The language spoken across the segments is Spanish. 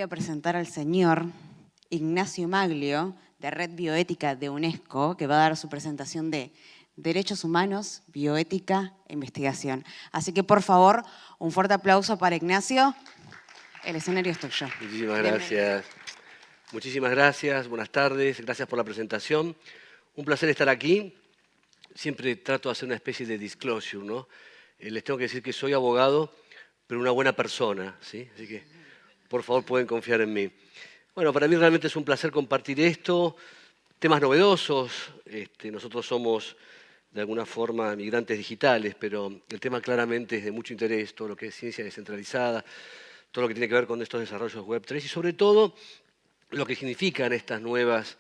a presentar al señor Ignacio Maglio, de Red Bioética de UNESCO, que va a dar su presentación de Derechos Humanos, Bioética e Investigación. Así que, por favor, un fuerte aplauso para Ignacio. El escenario es tuyo. Muchísimas gracias. Muchísimas gracias, buenas tardes, gracias por la presentación. Un placer estar aquí. Siempre trato de hacer una especie de disclosure, ¿no? Les tengo que decir que soy abogado, pero una buena persona, ¿sí? Así que, por favor, pueden confiar en mí. Bueno, para mí realmente es un placer compartir esto, temas novedosos. Nosotros somos, de alguna forma, migrantes digitales, pero el tema claramente es de mucho interés, todo lo que es ciencia descentralizada, todo lo que tiene que ver con estos desarrollos Web3 y sobre todo lo que significan estas nuevas,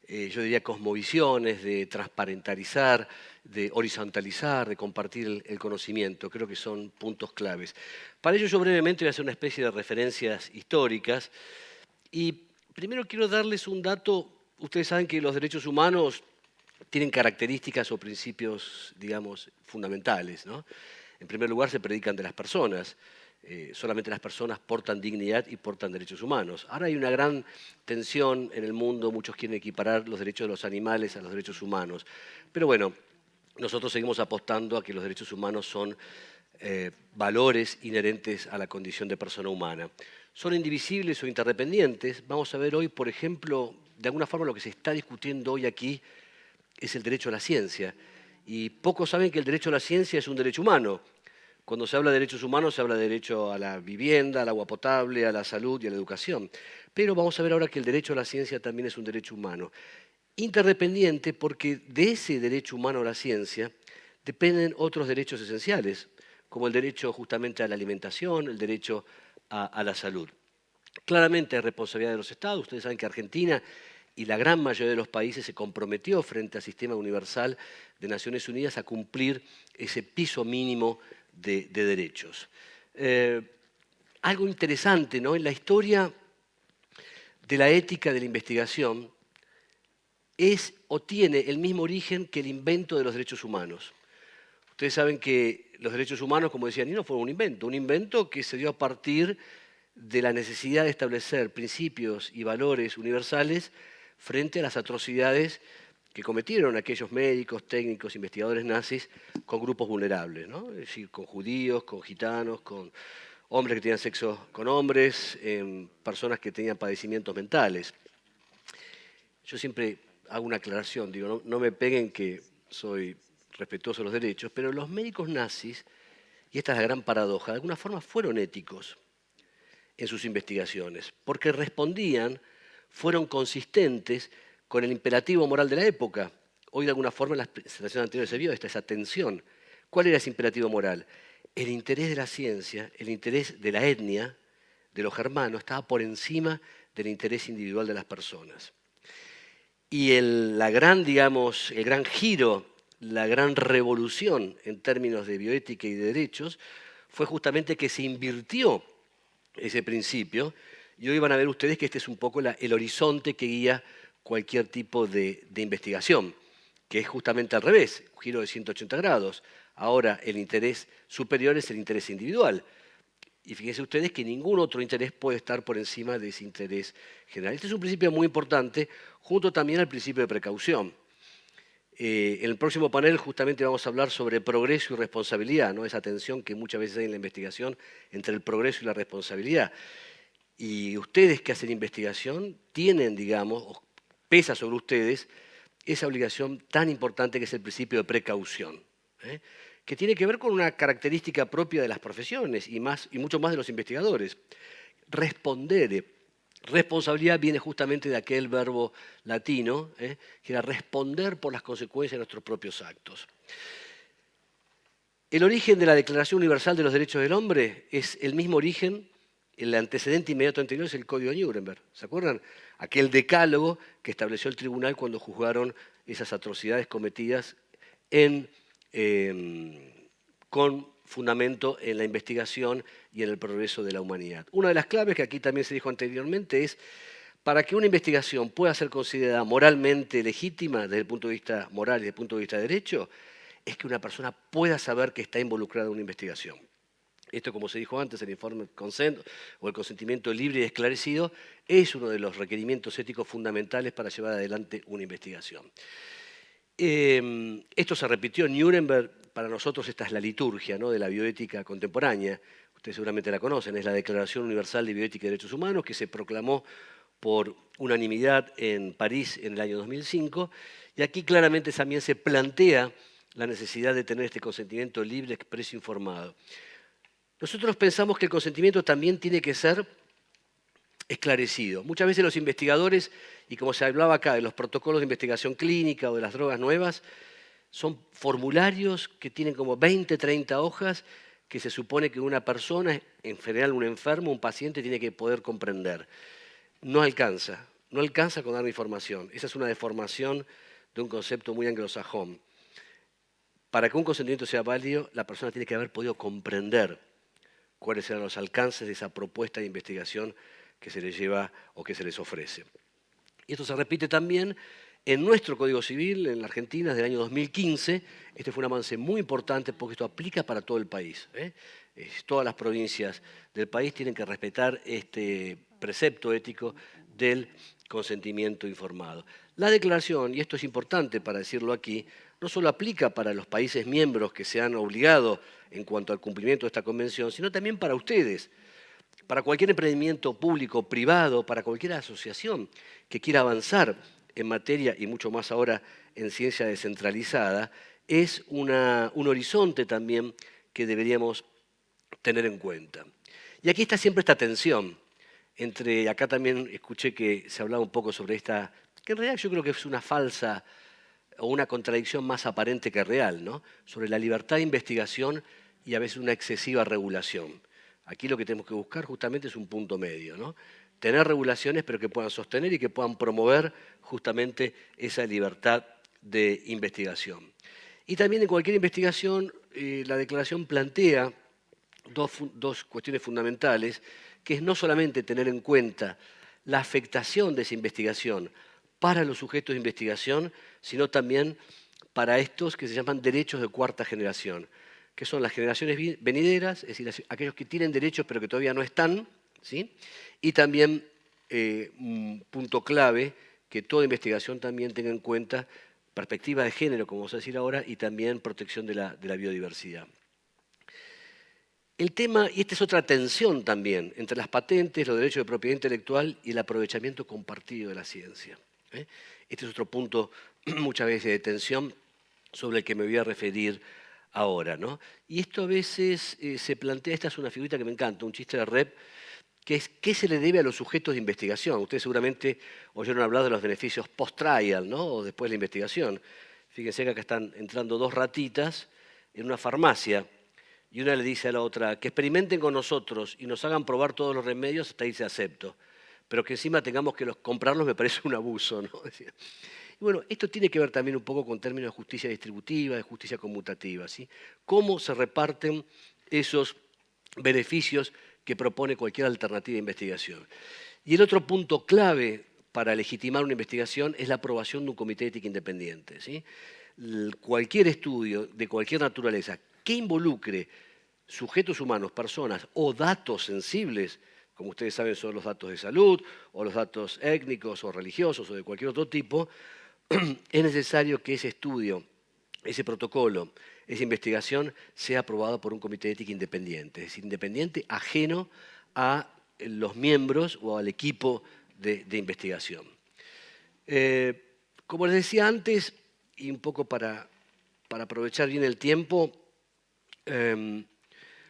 yo diría, cosmovisiones de transparentalizar, de horizontalizar, de compartir el conocimiento. Creo que son puntos claves. Para ello yo brevemente voy a hacer una especie de referencias históricas. Y primero quiero darles un dato. Ustedes saben que los derechos humanos tienen características o principios, digamos, fundamentales, ¿no? En primer lugar, se predican de las personas. Solamente las personas portan dignidad y portan derechos humanos. Ahora hay una gran tensión en el mundo, muchos quieren equiparar los derechos de los animales a los derechos humanos. Pero bueno, nosotros seguimos apostando a que los derechos humanos son valores inherentes a la condición de persona humana. Son indivisibles o interdependientes. Vamos a ver hoy, por ejemplo, de alguna forma lo que se está discutiendo hoy aquí es el derecho a la ciencia. Y pocos saben que el derecho a la ciencia es un derecho humano. Cuando se habla de derechos humanos, se habla de derecho a la vivienda, al agua potable, a la salud y a la educación. Pero vamos a ver ahora que el derecho a la ciencia también es un derecho humano. Interdependiente porque de ese derecho humano a la ciencia dependen otros derechos esenciales, como el derecho justamente a la alimentación, el derecho a la salud. Claramente es responsabilidad de los Estados. Ustedes saben que Argentina y la gran mayoría de los países se comprometió frente al Sistema Universal de Naciones Unidas a cumplir ese piso mínimo de derechos. Algo interesante, ¿no? En la historia de la ética de la investigación es o tiene el mismo origen que el invento de los derechos humanos. Ustedes saben que los derechos humanos, como decía Nino, fueron un invento que se dio a partir de la necesidad de establecer principios y valores universales frente a las atrocidades que cometieron aquellos médicos, técnicos, investigadores nazis con grupos vulnerables, ¿no? Es decir, con judíos, con gitanos, con hombres que tenían sexo con hombres, personas que tenían padecimientos mentales. Yo siempre hago una aclaración, digo, no me peguen que soy respetuoso de los derechos, pero los médicos nazis, y esta es la gran paradoja, de alguna forma fueron éticos en sus investigaciones, porque fueron consistentes con el imperativo moral de la época. Hoy de alguna forma en las presentaciones anteriores se vio esa tensión. ¿Cuál era ese imperativo moral? El interés de la ciencia, el interés de la etnia, de los germanos, estaba por encima del interés individual de las personas. Y el gran giro, la gran revolución en términos de bioética y de derechos fue justamente que se invirtió ese principio, y hoy van a ver ustedes que este es un poco el horizonte que guía cualquier tipo de investigación, que es justamente al revés, un giro de 180 grados. Ahora el interés superior es el interés individual. Y fíjense ustedes que ningún otro interés puede estar por encima de ese interés general. Este es un principio muy importante, junto también al principio de precaución. En el próximo panel justamente vamos a hablar sobre progreso y responsabilidad, ¿no? Esa tensión que muchas veces hay en la investigación entre el progreso y la responsabilidad. Y ustedes que hacen investigación tienen, digamos, pesa sobre ustedes esa obligación tan importante que es el principio de precaución, que tiene que ver con una característica propia de las profesiones y mucho más de los investigadores. Responder. Responsabilidad viene justamente de aquel verbo latino, que era responder por las consecuencias de nuestros propios actos. El origen de la Declaración Universal de los Derechos del Hombre es el mismo origen, el antecedente inmediato anterior es el Código de Nuremberg. ¿Se acuerdan? Aquel decálogo que estableció el tribunal cuando juzgaron esas atrocidades cometidas con fundamento en la investigación y en el progreso de la humanidad. Una de las claves que aquí también se dijo anteriormente es, para que una investigación pueda ser considerada moralmente legítima desde el punto de vista moral y desde el punto de vista de derecho, es que una persona pueda saber que está involucrada en una investigación. Esto, como se dijo antes, el informed consent o el consentimiento libre y esclarecido es uno de los requerimientos éticos fundamentales para llevar adelante una investigación. Esto se repitió en Nuremberg. Para nosotros esta es la liturgia, ¿no?, de la bioética contemporánea. Ustedes seguramente la conocen, es la Declaración Universal de Bioética y Derechos Humanos, que se proclamó por unanimidad en París en el año 2005, y aquí claramente también se plantea la necesidad de tener este consentimiento libre, expreso e informado. Nosotros pensamos que el consentimiento también tiene que ser esclarecido. Muchas veces los investigadores, y como se hablaba acá de los protocolos de investigación clínica o de las drogas nuevas, son formularios que tienen como 20, 30 hojas que se supone que una persona, en general un enfermo, un paciente, tiene que poder comprender. No alcanza con dar información. Esa es una deformación de un concepto muy anglosajón. Para que un consentimiento sea válido, la persona tiene que haber podido comprender cuáles eran los alcances de esa propuesta de investigación que se les lleva o que se les ofrece. Y esto se repite también en nuestro Código Civil, en la Argentina, desde el año 2015. Este fue un avance muy importante porque esto aplica para todo el país. Todas las provincias del país tienen que respetar este precepto ético del consentimiento informado. La declaración, y esto es importante para decirlo aquí, no solo aplica para los países miembros que se han obligado en cuanto al cumplimiento de esta convención, sino también para ustedes, para cualquier emprendimiento público, privado, para cualquier asociación que quiera avanzar en materia, y mucho más ahora en ciencia descentralizada, es un horizonte también que deberíamos tener en cuenta. Y aquí está siempre esta tensión entre, acá también escuché que se hablaba un poco sobre esta, que en realidad yo creo que es una falsa o una contradicción más aparente que real, ¿no?, sobre la libertad de investigación y a veces una excesiva regulación. Aquí lo que tenemos que buscar justamente es un punto medio, ¿no? Tener regulaciones pero que puedan sostener y que puedan promover justamente esa libertad de investigación. Y también en cualquier investigación la declaración plantea dos cuestiones fundamentales, que es no solamente tener en cuenta la afectación de esa investigación para los sujetos de investigación, sino también para estos que se llaman derechos de cuarta generación, que son las generaciones venideras, es decir, aquellos que tienen derechos pero que todavía no están, ¿sí? Y también, un punto clave, que toda investigación también tenga en cuenta perspectiva de género, como vamos a decir ahora, y también protección de la biodiversidad. El tema, y esta es otra tensión también, entre las patentes, los derechos de propiedad intelectual y el aprovechamiento compartido de la ciencia. Este es otro punto muchas veces de tensión sobre el que me voy a referir ahora, ¿no? Y esto a veces se plantea, esta es una figurita que me encanta, un chiste de Rep, que es ¿qué se le debe a los sujetos de investigación? Ustedes seguramente oyeron hablar de los beneficios post-trial, ¿no?, o después de la investigación. Fíjense que acá están entrando dos ratitas en una farmacia y una le dice a la otra que experimenten con nosotros y nos hagan probar todos los remedios hasta ahí se acepto, pero que encima tengamos que comprarlos me parece un abuso, ¿no? Y bueno, esto tiene que ver también un poco con términos de justicia distributiva, de justicia conmutativa, ¿sí? Cómo se reparten esos beneficios que propone cualquier alternativa de investigación. Y el otro punto clave para legitimar una investigación es la aprobación de un comité ético independiente, ¿sí? Cualquier estudio de cualquier naturaleza que involucre sujetos humanos, personas o datos sensibles, como ustedes saben son los datos de salud o los datos étnicos o religiosos o de cualquier otro tipo, es necesario que ese estudio, ese protocolo, esa investigación sea aprobada por un comité ético independiente, es decir, independiente, ajeno a los miembros o al equipo de investigación. Como les decía antes, y un poco para aprovechar bien el tiempo,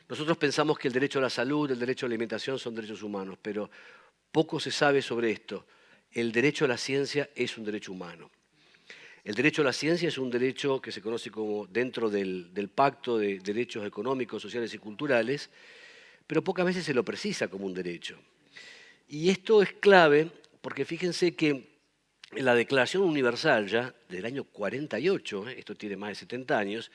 nosotros pensamos que el derecho a la salud, el derecho a la alimentación son derechos humanos, pero poco se sabe sobre esto. El derecho a la ciencia es un derecho humano. El derecho a la ciencia es un derecho que se conoce como dentro del Pacto de Derechos Económicos, Sociales y Culturales, pero pocas veces se lo precisa como un derecho. Y esto es clave porque fíjense que en la Declaración Universal ya del año 48, esto tiene más de 70 años,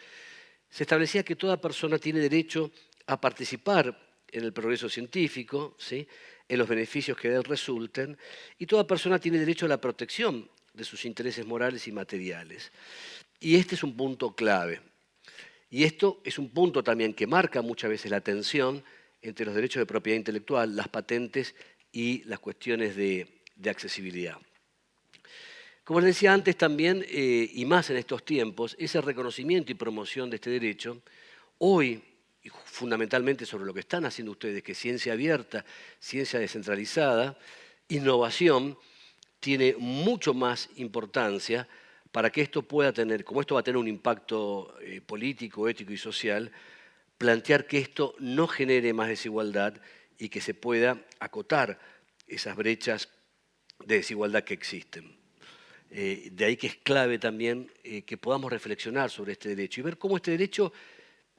se establecía que toda persona tiene derecho a participar en el progreso científico, ¿sí?, en los beneficios que de él resulten, y toda persona tiene derecho a la protección de sus intereses morales y materiales. Y este es un punto clave. Y esto es un punto también que marca muchas veces la tensión entre los derechos de propiedad intelectual, las patentes y las cuestiones de accesibilidad. Como les decía antes también, y más en estos tiempos, ese reconocimiento y promoción de este derecho, hoy, y fundamentalmente sobre lo que están haciendo ustedes, que es ciencia abierta, ciencia descentralizada, innovación, tiene mucho más importancia para que esto pueda tener, como esto va a tener un impacto político, ético y social, plantear que esto no genere más desigualdad y que se pueda acotar esas brechas de desigualdad que existen. De ahí que es clave también que podamos reflexionar sobre este derecho y ver cómo este derecho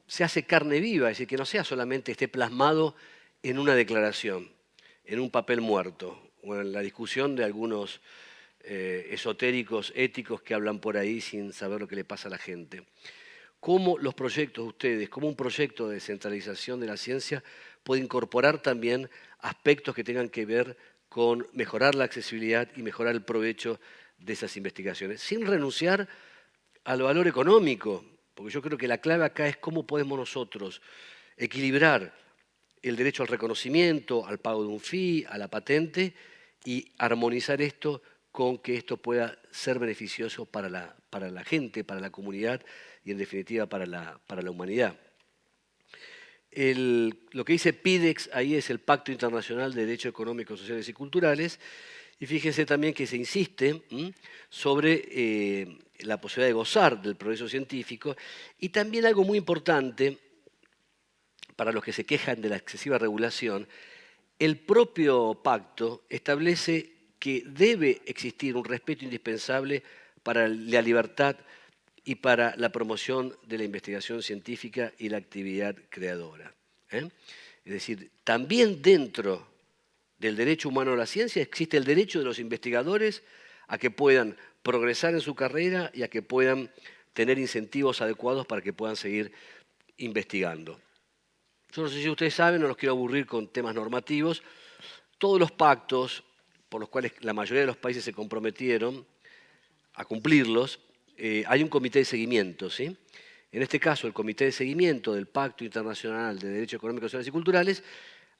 se hace carne viva, es decir, que no sea solamente esté plasmado en una declaración, en un papel muerto, o en la discusión de algunos esotéricos éticos que hablan por ahí sin saber lo que le pasa a la gente. Cómo los proyectos de ustedes, cómo un proyecto de descentralización de la ciencia puede incorporar también aspectos que tengan que ver con mejorar la accesibilidad y mejorar el provecho de esas investigaciones, sin renunciar al valor económico, porque yo creo que la clave acá es cómo podemos nosotros equilibrar el derecho al reconocimiento, al pago de un fee, a la patente, y armonizar esto con que esto pueda ser beneficioso para la gente, para la comunidad y en definitiva para la humanidad. Lo que dice PIDEX ahí es el Pacto Internacional de Derechos Económicos, Sociales y Culturales, y fíjense también que se insiste sobre la posibilidad de gozar del progreso científico y también algo muy importante para los que se quejan de la excesiva regulación, el propio pacto establece que debe existir un respeto indispensable para la libertad y para la promoción de la investigación científica y la actividad creadora. Es decir, también dentro del derecho humano a la ciencia existe el derecho de los investigadores a que puedan progresar en su carrera y a que puedan tener incentivos adecuados para que puedan seguir investigando. Yo no sé si ustedes saben, no los quiero aburrir con temas normativos, todos los pactos por los cuales la mayoría de los países se comprometieron a cumplirlos, hay un comité de seguimiento, ¿sí? En este caso, el Comité de Seguimiento del Pacto Internacional de Derechos Económicos, Sociales y Culturales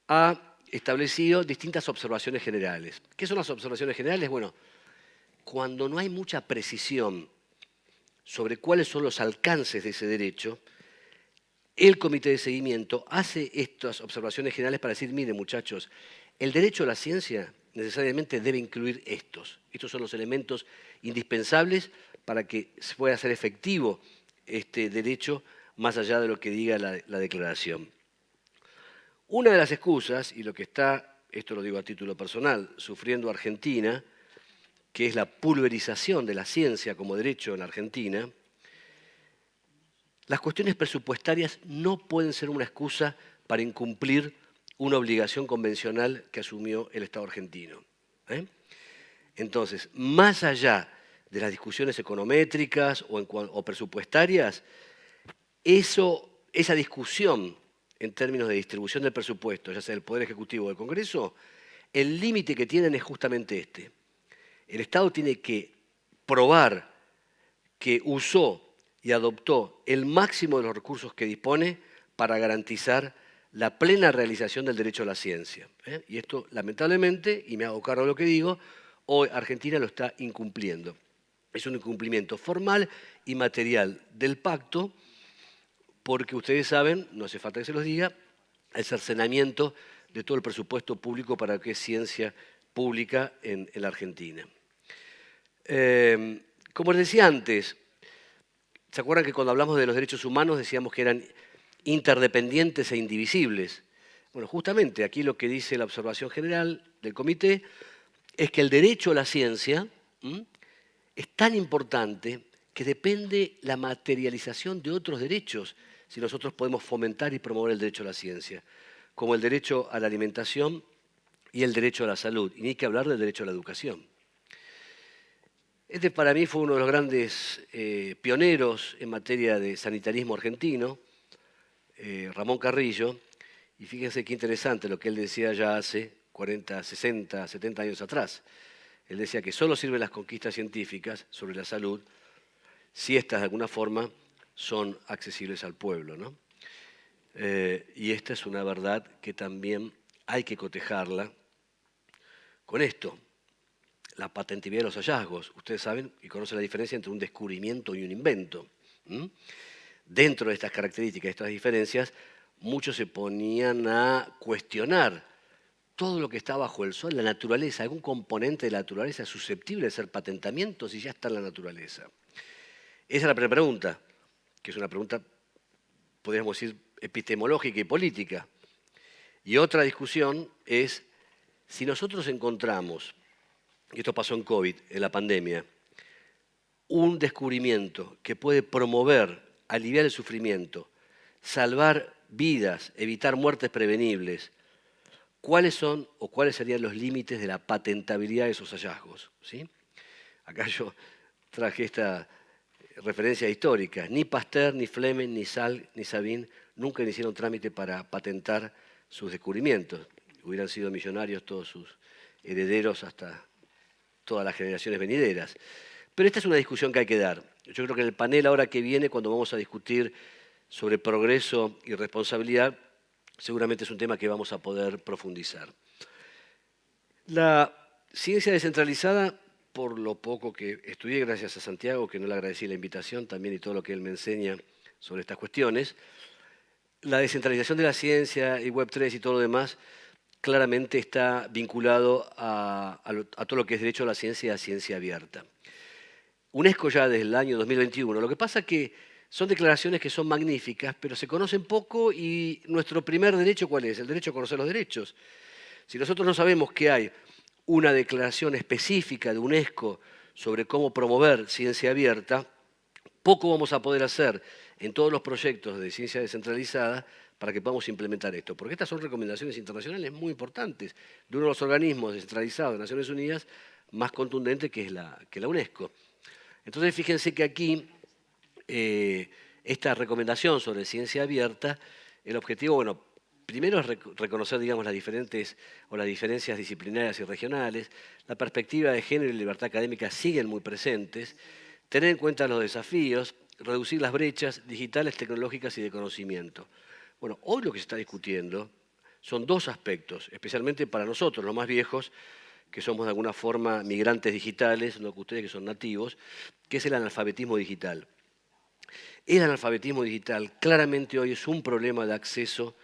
ha establecido distintas observaciones generales. ¿Qué son las observaciones generales? Bueno, cuando no hay mucha precisión sobre cuáles son los alcances de ese derecho, el Comité de Seguimiento hace estas observaciones generales para decir, miren muchachos, el derecho a la ciencia necesariamente debe incluir estos. Estos son los elementos indispensables para que pueda ser efectivo este derecho más allá de lo que diga la declaración. Una de las excusas, y lo que está, esto lo digo a título personal, sufriendo Argentina, que es la pulverización de la ciencia como derecho en Argentina, las cuestiones presupuestarias no pueden ser una excusa para incumplir una obligación convencional que asumió el Estado argentino. Entonces, más allá de las discusiones econométricas o presupuestarias, esa discusión en términos de distribución del presupuesto, ya sea del Poder Ejecutivo o del Congreso, el límite que tienen es justamente este. El Estado tiene que probar que usó y adoptó el máximo de los recursos que dispone para garantizar la plena realización del derecho a la ciencia. Y esto, lamentablemente, y me hago cargo de lo que digo, hoy Argentina lo está incumpliendo. Es un incumplimiento formal y material del pacto, porque ustedes saben, no hace falta que se los diga, el cercenamiento de todo el presupuesto público para lo que es ciencia pública en la Argentina. Como les decía antes, ¿se acuerdan que cuando hablamos de los derechos humanos decíamos que eran interdependientes e indivisibles? Bueno, justamente aquí lo que dice la observación general del comité es que el derecho a la ciencia es tan importante que depende la materialización de otros derechos si nosotros podemos fomentar y promover el derecho a la ciencia, como el derecho a la alimentación y el derecho a la salud, y ni que hablar del derecho a la educación. Este para mí fue uno de los grandes pioneros en materia de sanitarismo argentino, Ramón Carrillo, y fíjense qué interesante lo que él decía ya hace 40, 60, 70 años atrás. Él decía que solo sirven las conquistas científicas sobre la salud si éstas de alguna forma son accesibles al pueblo, ¿no? Y esta es una verdad que también hay que cotejarla con esto, la patentividad de los hallazgos. Ustedes saben y conocen la diferencia entre un descubrimiento y un invento. Dentro de estas características, estas diferencias, muchos se ponían a cuestionar todo lo que está bajo el sol, la naturaleza, algún componente de la naturaleza susceptible de ser patentamiento si ya está en la naturaleza. Esa es la primera pregunta, que es una pregunta, podríamos decir, epistemológica y política. Y otra discusión es si nosotros encontramos, y esto pasó en COVID, en la pandemia, un descubrimiento que puede promover, aliviar el sufrimiento, salvar vidas, evitar muertes prevenibles, ¿cuáles son o cuáles serían los límites de la patentabilidad de esos hallazgos? ¿Sí? Acá yo traje esta referencia histórica. Ni Pasteur, ni Fleming, ni Salk, ni Sabin nunca hicieron trámite para patentar sus descubrimientos. Hubieran sido millonarios todos sus herederos hasta todas las generaciones venideras. Pero esta es una discusión que hay que dar. Yo creo que en el panel ahora que viene, cuando vamos a discutir sobre progreso y responsabilidad, seguramente es un tema que vamos a poder profundizar. La ciencia descentralizada, por lo poco que estudié, gracias a Santiago, que no le agradecí la invitación también y todo lo que él me enseña sobre estas cuestiones, la descentralización de la ciencia y Web3 y todo lo demás claramente está vinculado a todo lo que es derecho a la ciencia y a ciencia abierta. UNESCO ya desde el año 2021, lo que pasa es que son declaraciones que son magníficas, pero se conocen poco y nuestro primer derecho, ¿cuál es? El derecho a conocer los derechos. Si nosotros no sabemos que hay una declaración específica de UNESCO sobre cómo promover ciencia abierta, poco vamos a poder hacer en todos los proyectos de ciencia descentralizada para que podamos implementar esto. Porque estas son recomendaciones internacionales muy importantes de uno de los organismos descentralizados de Naciones Unidas más contundente que es la UNESCO. Entonces, fíjense que aquí esta recomendación sobre ciencia abierta, el objetivo, bueno, primero es reconocer, digamos, las diferencias disciplinarias y regionales, la perspectiva de género y libertad académica siguen muy presentes, tener en cuenta los desafíos, reducir las brechas digitales, tecnológicas y de conocimiento. Bueno, hoy lo que se está discutiendo son dos aspectos, especialmente para nosotros, los más viejos, que somos de alguna forma migrantes digitales, no que ustedes que son nativos, que es el analfabetismo digital. El analfabetismo digital claramente hoy es un problema de acceso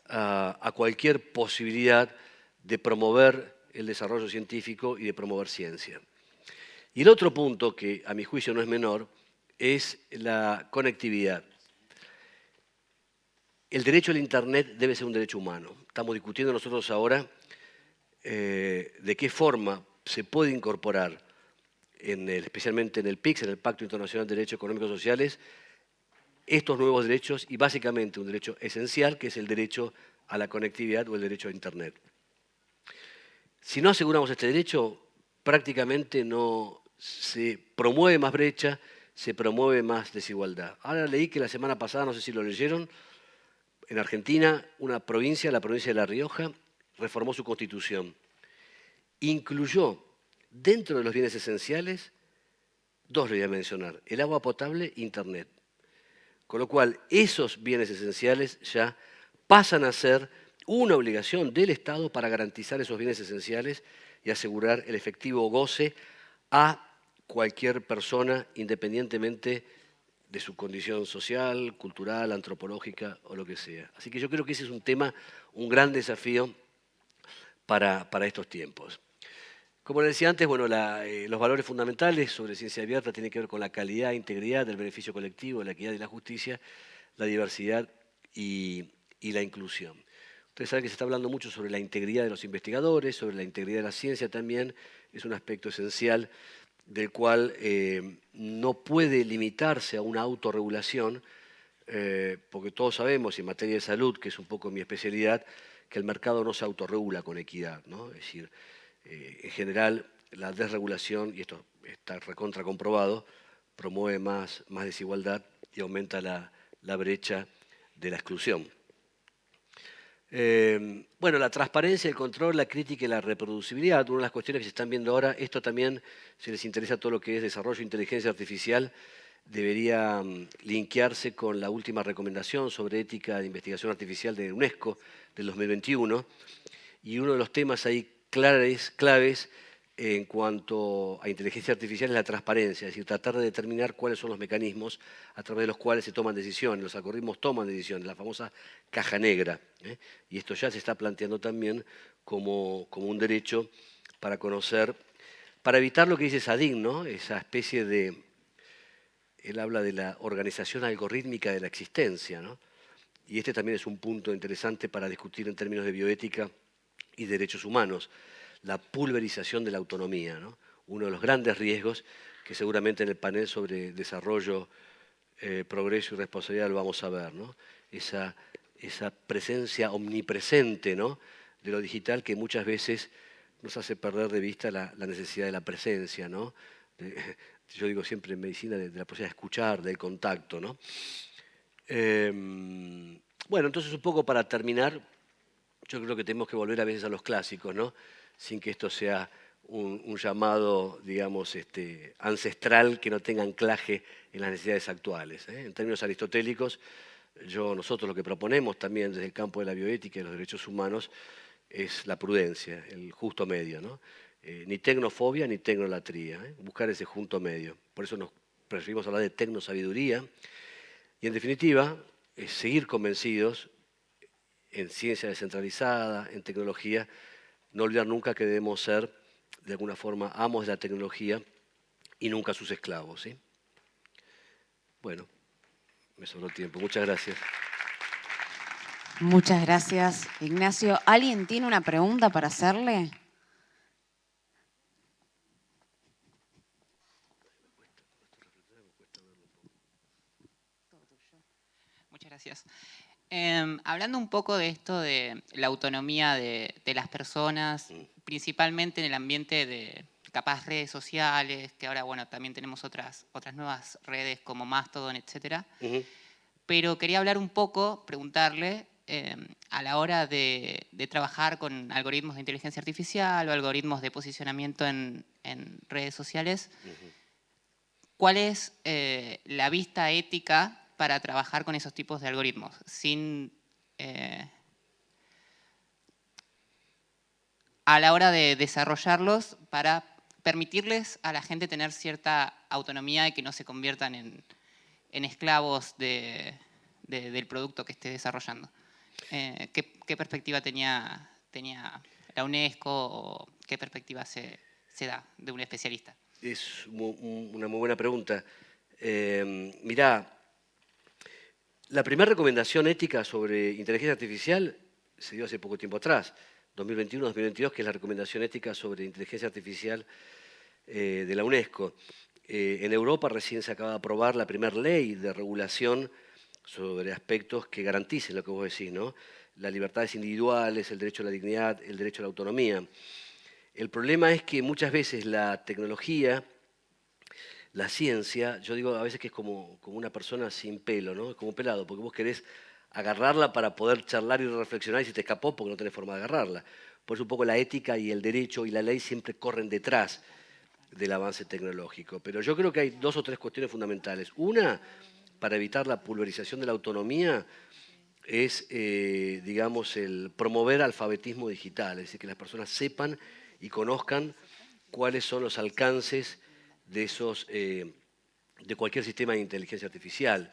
a cualquier posibilidad de promover el desarrollo científico y de promover ciencia. Y el otro punto, que a mi juicio no es menor, es la conectividad. El derecho al Internet debe ser un derecho humano. Estamos discutiendo nosotros ahora de qué forma se puede incorporar, especialmente en el PICS, en el Pacto Internacional de Derechos Económicos y Sociales, estos nuevos derechos y básicamente un derecho esencial que es el derecho a la conectividad o el derecho a Internet. Si no aseguramos este derecho, prácticamente no se promueve más brecha, se promueve más desigualdad. Ahora leí que la semana pasada, no sé si lo leyeron, en Argentina, una provincia, la provincia de La Rioja, reformó su constitución. Incluyó dentro de los bienes esenciales, dos le voy a mencionar, el agua potable e Internet. Con lo cual, esos bienes esenciales ya pasan a ser una obligación del Estado para garantizar esos bienes esenciales y asegurar el efectivo goce a cualquier persona, independientemente de su condición social, cultural, antropológica o lo que sea. Así que yo creo que ese es un tema, un gran desafío para estos tiempos. Como les decía antes, bueno, los valores fundamentales sobre ciencia abierta tienen que ver con la calidad, integridad, el beneficio colectivo, la equidad y la justicia, la diversidad y la inclusión. Ustedes saben que se está hablando mucho sobre la integridad de los investigadores, sobre la integridad de la ciencia también, es un aspecto esencial del cual no puede limitarse a una autorregulación, porque todos sabemos, en materia de salud, que es un poco mi especialidad, que el mercado no se autorregula con equidad, ¿no? Es decir, en general, la desregulación, y esto está recontra comprobado, promueve más desigualdad y aumenta la brecha de la exclusión. Bueno, la transparencia, el control, la crítica y la reproducibilidad, una de las cuestiones que se están viendo ahora, esto también, si les interesa todo lo que es desarrollo de inteligencia artificial, debería linkearse con la última recomendación sobre ética de investigación artificial de UNESCO del 2021, y uno de los temas ahí claves en cuanto a inteligencia artificial es la transparencia, es decir, tratar de determinar cuáles son los mecanismos a través de los cuales se toman decisiones, los algoritmos toman decisiones, la famosa caja negra. Y esto ya se está planteando también como un derecho para conocer, para evitar lo que dice Sadin, ¿no? Esa especie de, él habla de la organización algorítmica de la existencia, ¿no? Y este también es un punto interesante para discutir en términos de bioética y derechos humanos, la pulverización de la autonomía, ¿no? Uno de los grandes riesgos que seguramente en el panel sobre desarrollo, progreso y responsabilidad lo vamos a ver, ¿no? Esa presencia omnipresente, ¿no?, de lo digital que muchas veces nos hace perder de vista la necesidad de la presencia, ¿no? Yo digo siempre en medicina de la posibilidad de escuchar, del contacto, ¿no? Bueno, entonces un poco para terminar, yo creo que tenemos que volver a veces a los clásicos, ¿no? Sin que esto sea un llamado, digamos, ancestral que no tenga anclaje en las necesidades actuales. En términos aristotélicos, nosotros lo que proponemos también desde el campo de la bioética y los derechos humanos es la prudencia, el justo medio, ¿no? Ni tecnofobia ni tecnolatría, buscar ese junto medio. Por eso nos preferimos hablar de tecnosabiduría y, en definitiva, seguir convencidos en ciencia descentralizada, en tecnología, no olvidar nunca que debemos ser, de alguna forma, amos de la tecnología y nunca sus esclavos, ¿sí? Bueno, me sobró tiempo. Muchas gracias. Muchas gracias, Ignacio. ¿Alguien tiene una pregunta para hacerle? Muchas gracias. Hablando un poco de esto de la autonomía de las personas, principalmente en el ambiente de capaz redes sociales, que ahora bueno también tenemos otras nuevas redes como Mastodon, etcétera. Pero quería hablar un poco, preguntarle, a la hora de trabajar con algoritmos de inteligencia artificial o algoritmos de posicionamiento en redes sociales, ¿cuál es la vista ética para trabajar con esos tipos de algoritmos sin, a la hora de desarrollarlos para permitirles a la gente tener cierta autonomía y que no se conviertan en esclavos del producto que esté desarrollando? ¿Qué perspectiva tenía la UNESCO o qué perspectiva se da de un especialista? Es una muy buena pregunta. Mirá, la primera recomendación ética sobre inteligencia artificial se dio hace poco tiempo atrás, 2021-2022, que es la recomendación ética sobre inteligencia artificial de la UNESCO. En Europa recién se acaba de aprobar la primera ley de regulación sobre aspectos que garanticen lo que vos decís, ¿no? Las libertades individuales, el derecho a la dignidad, el derecho a la autonomía. El problema es que muchas veces la tecnología, la ciencia, yo digo a veces que es como una persona sin pelo, ¿no? Es como un pelado, porque vos querés agarrarla para poder charlar y reflexionar y se te escapó porque no tenés forma de agarrarla. Por eso un poco la ética y el derecho y la ley siempre corren detrás del avance tecnológico. Pero yo creo que hay dos o tres cuestiones fundamentales. Una, para evitar la pulverización de la autonomía, es, digamos, el promover alfabetismo digital, es decir, que las personas sepan y conozcan cuáles son los alcances de cualquier sistema de inteligencia artificial,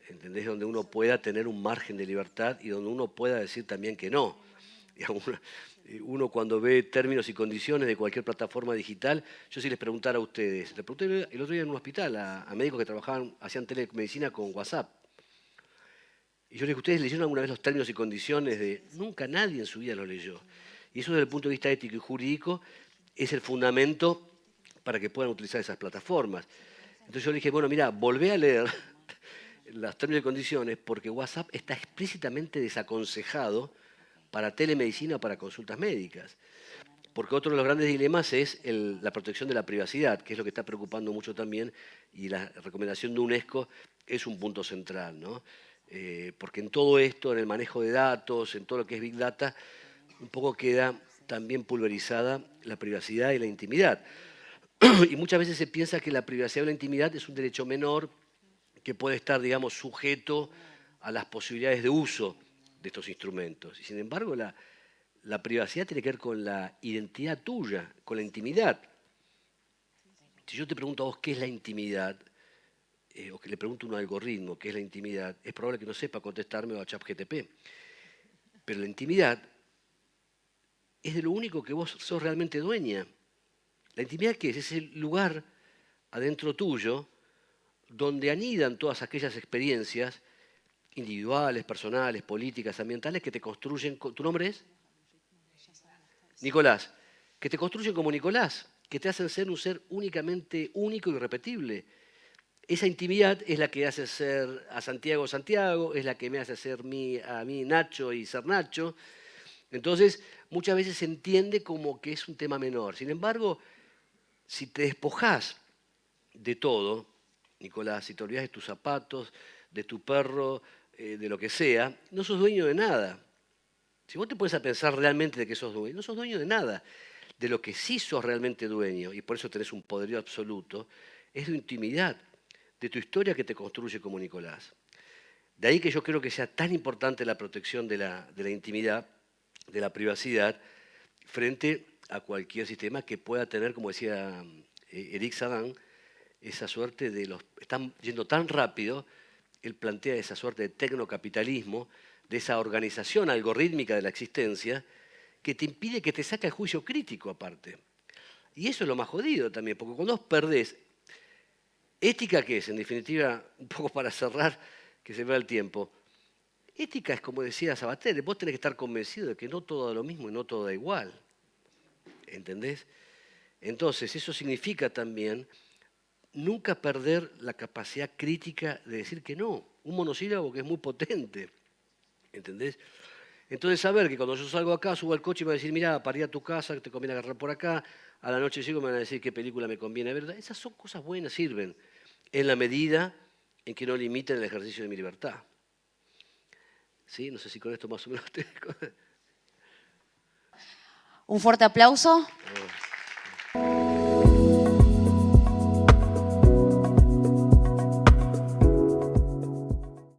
¿entendés? Donde uno pueda tener un margen de libertad y donde uno pueda decir también que no. Uno cuando ve términos y condiciones de cualquier plataforma digital, yo si les preguntara a ustedes, le pregunté el otro día en un hospital a médicos que hacían telemedicina con WhatsApp, y yo les dije, ¿ustedes leyeron alguna vez los términos y condiciones de...? Nunca nadie en su vida lo leyó. Y eso desde el punto de vista ético y jurídico es el fundamento para que puedan utilizar esas plataformas. Entonces yo le dije, bueno, mira, volvé a leer los términos y condiciones porque WhatsApp está explícitamente desaconsejado para telemedicina o para consultas médicas. Porque otro de los grandes dilemas es la protección de la privacidad, que es lo que está preocupando mucho también, y la recomendación de UNESCO es un punto central, ¿no? Porque en todo esto, en el manejo de datos, en todo lo que es Big Data, un poco queda también pulverizada la privacidad y la intimidad. Y muchas veces se piensa que la privacidad o la intimidad es un derecho menor que puede estar, digamos, sujeto a las posibilidades de uso de estos instrumentos. Y sin embargo, la privacidad tiene que ver con la identidad tuya, con la intimidad. Si yo te pregunto a vos qué es la intimidad, o que le pregunto a un algoritmo qué es la intimidad, es probable que no sepa contestarme o a ChatGPT. Pero la intimidad es de lo único que vos sos realmente dueña. ¿La intimidad qué es? Es el lugar adentro tuyo donde anidan todas aquellas experiencias individuales, personales, políticas, ambientales que te construyen. ¿Tu nombre es? Nicolás. Que te construyen como Nicolás, que te hacen ser un ser únicamente único y irrepetible. Esa intimidad es la que hace ser a Santiago Santiago, es la que me hace ser a mí Nacho y ser Nacho. Entonces, muchas veces se entiende como que es un tema menor. Sin embargo, si te despojás de todo, Nicolás, si te olvidás de tus zapatos, de tu perro, de lo que sea, no sos dueño de nada. Si vos te pones a pensar realmente de que sos dueño, no sos dueño de nada. De lo que sí sos realmente dueño, y por eso tenés un poderío absoluto, es de intimidad, de tu historia que te construye como Nicolás. De ahí que yo creo que sea tan importante la protección de la intimidad, de la privacidad, frente a cualquier sistema que pueda tener, como decía Eric Sagan, esa suerte de los... Están yendo tan rápido, él plantea esa suerte de tecnocapitalismo, de esa organización algorítmica de la existencia, que te impide que te saque el juicio crítico aparte. Y eso es lo más jodido también, porque cuando vos perdés, ¿ética qué es? En definitiva, un poco para cerrar, que se vea el tiempo. Ética es como decía Sabater, vos tenés que estar convencido de que no todo da lo mismo y no todo da igual. ¿Entendés? Entonces, eso significa también nunca perder la capacidad crítica de decir que no. Un monosílabo que es muy potente. ¿Entendés? Entonces, saber que cuando yo salgo acá, subo al coche y me van a decir, mira, para ir a tu casa, te conviene agarrar por acá, a la noche llego y me van a decir qué película me conviene ver. Esas son cosas buenas, sirven, en la medida en que no limiten el ejercicio de mi libertad. ¿Sí? No sé si con esto más o menos te... Un fuerte aplauso.